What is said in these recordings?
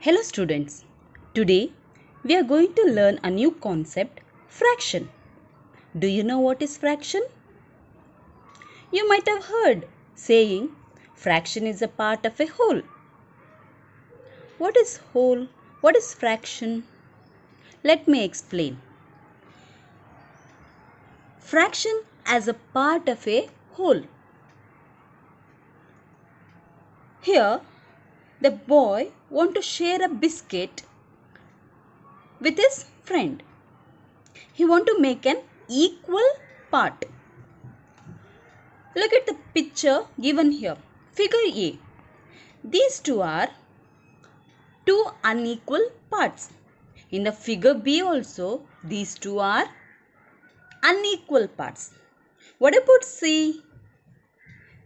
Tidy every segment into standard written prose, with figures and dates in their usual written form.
Hello students, today we are going to learn a new concept, fraction. Do you know what is fraction? You might have heard saying fraction is a part of a whole. What is whole? What is fraction? Let me explain. Fraction as a part of a whole. Here the boy wants to share a biscuit with his friend. He wants to make an equal part. Look at the picture given here. Figure A. These two are two unequal parts. In the figure B also, these two are unequal parts. What about C?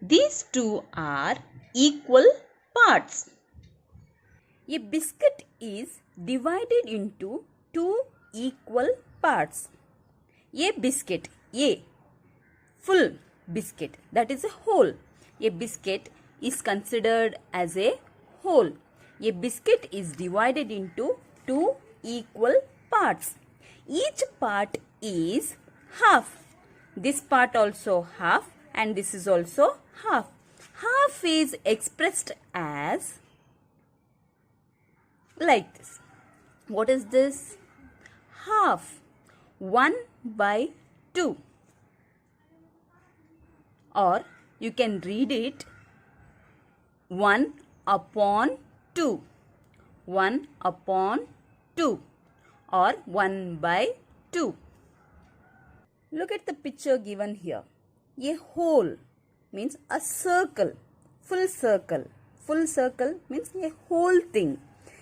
These two are equal parts. A biscuit is divided into two equal parts. A biscuit, A, full biscuit, that is a whole. A biscuit is considered as a whole. A biscuit is divided into two equal parts. Each part is half. This part also half and this is also half. Half is expressed as like this. What is this? Half. 1 by 2. Or you can read it 1 upon 2. 1 upon 2 or 1 by 2. Look at the picture given here. A whole means a circle. Full circle. Full circle means a whole thing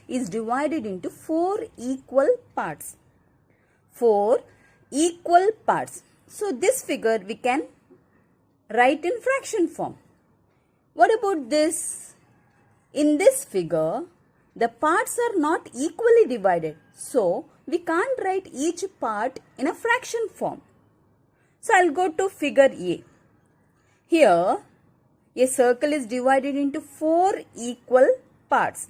is divided into 4 equal parts. 4 equal parts. So this figure we can write in fraction form. What about this? In this figure, the parts are not equally divided. So we can't write each part in a fraction form. So I'll go to figure A. Here, a circle is divided into 4 equal parts.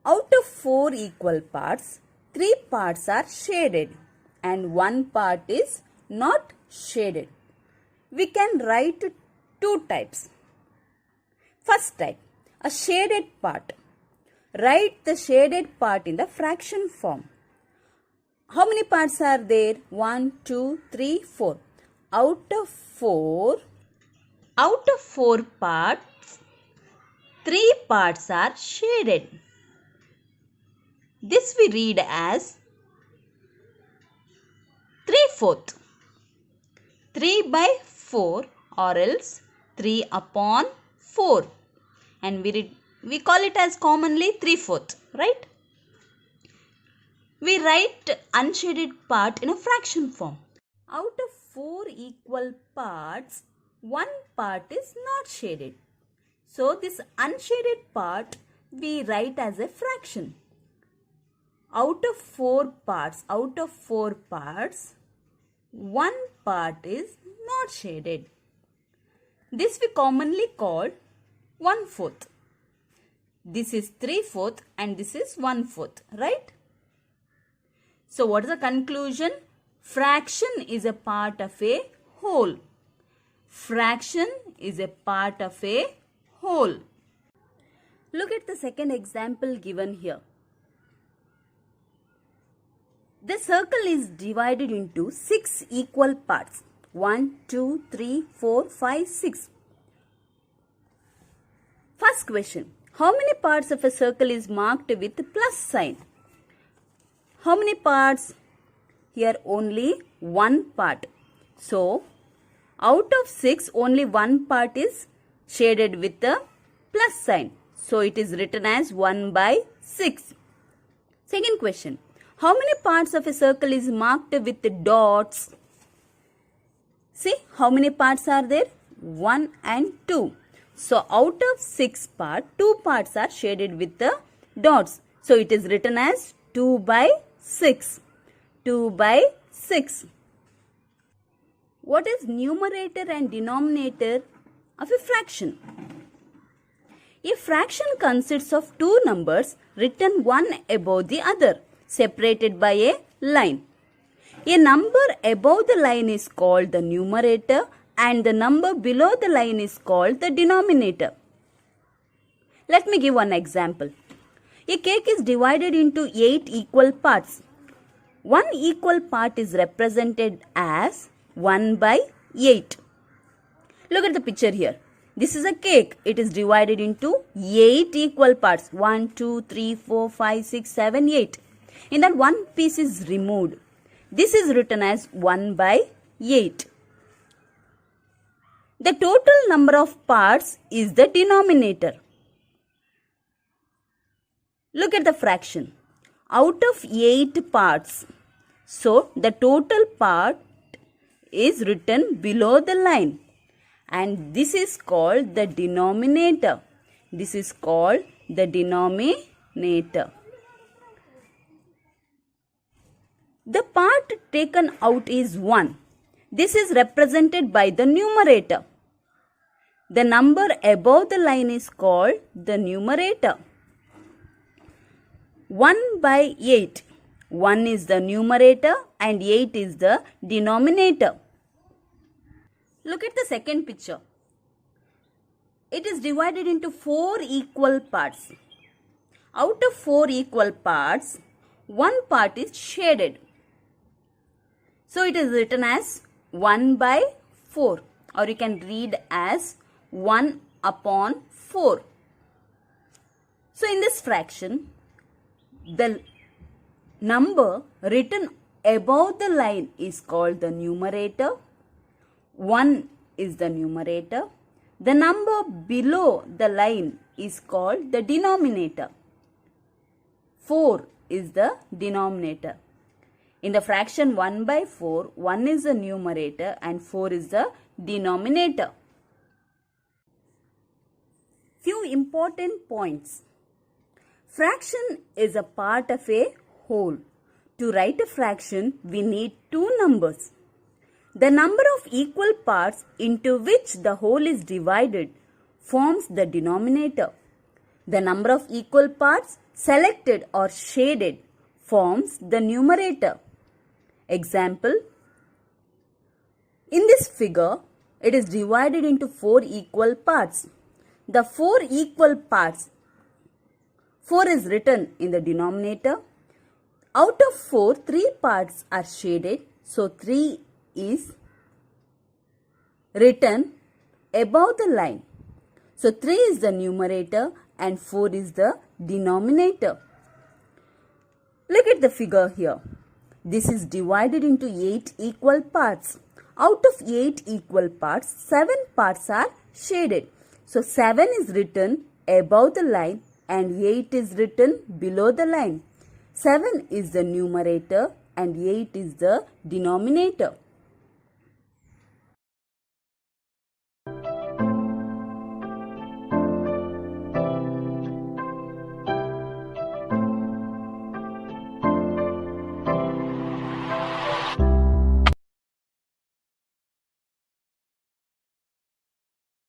Out of 4 equal parts, 3 parts are shaded and 1 part is not shaded. We can write 2 types. First type, a shaded part. Write the shaded part in the fraction form. How many parts are there? 1, 2, 3, 4. Out of 4 parts, 3 parts are shaded. This we read as 3/4. 3 by 4 or else 3 upon 4. And we call it as commonly 3/4, right? We write unshaded part in a fraction form. Out of 4 equal parts, 1 part is not shaded. So this unshaded part we write as a fraction. Out of 4 parts, 1 part is not shaded. This we commonly call 1/4. This is 3/4 and this is 1/4, right? So what is the conclusion? Fraction is a part of a whole. Fraction is a part of a whole. Look at the second example given here. The circle is divided into 6 equal parts. 1, 2, 3, 4, 5, 6. First question. How many parts of a circle is marked with plus sign? How many parts? Here only 1 part. So, out of 6, only 1 part is shaded with the plus sign. So, it is written as 1 by 6. Second question. How many parts of a circle is marked with the dots? See, how many parts are there? 1 and 2. So, out of 6 parts, 2 parts are shaded with the dots. So, it is written as 2 by 6. 2 by 6. What is numerator and denominator of a fraction? A fraction consists of two numbers written one above the other, separated by a line. A number above the line is called the numerator and the number below the line is called the denominator. Let me give one example. A cake is divided into 8 equal parts. One equal part is represented as 1 by 8. Look at the picture here. This is a cake. It is divided into 8 equal parts. 1, 2, 3, 4, 5, 6, 7, 8. In that one piece is removed. This is written as 1 by 8. The total number of parts is the denominator. Look at the fraction. Out of 8 parts, so the total part is written below the line. And this is called the denominator. This is called the denominator. The part taken out is 1. This is represented by the numerator. The number above the line is called the numerator. 1 by 8. 1 is the numerator and 8 is the denominator. Look at the second picture. It is divided into 4 equal parts. Out of 4 equal parts, one part is shaded. So it is written as 1 by 4, or you can read as 1 upon 4. So in this fraction, the number written above the line is called the numerator. 1 is the numerator. The number below the line is called the denominator. 4 is the denominator. In the fraction 1 by 4, 1 is the numerator and 4 is the denominator. Few important points. Fraction is a part of a whole. To write a fraction, we need two numbers. The number of equal parts into which the whole is divided forms the denominator. The number of equal parts selected or shaded forms the numerator. Example, in this figure, it is divided into 4 equal parts. The 4 equal parts, 4 is written in the denominator. Out of 4, 3 parts are shaded. So 3 is written above the line. So 3 is the numerator and 4 is the denominator. Look at the figure here. This is divided into 8 equal parts. Out of 8 equal parts, 7 parts are shaded. So 7 is written above the line and 8 is written below the line. 7 is the numerator and 8 is the denominator.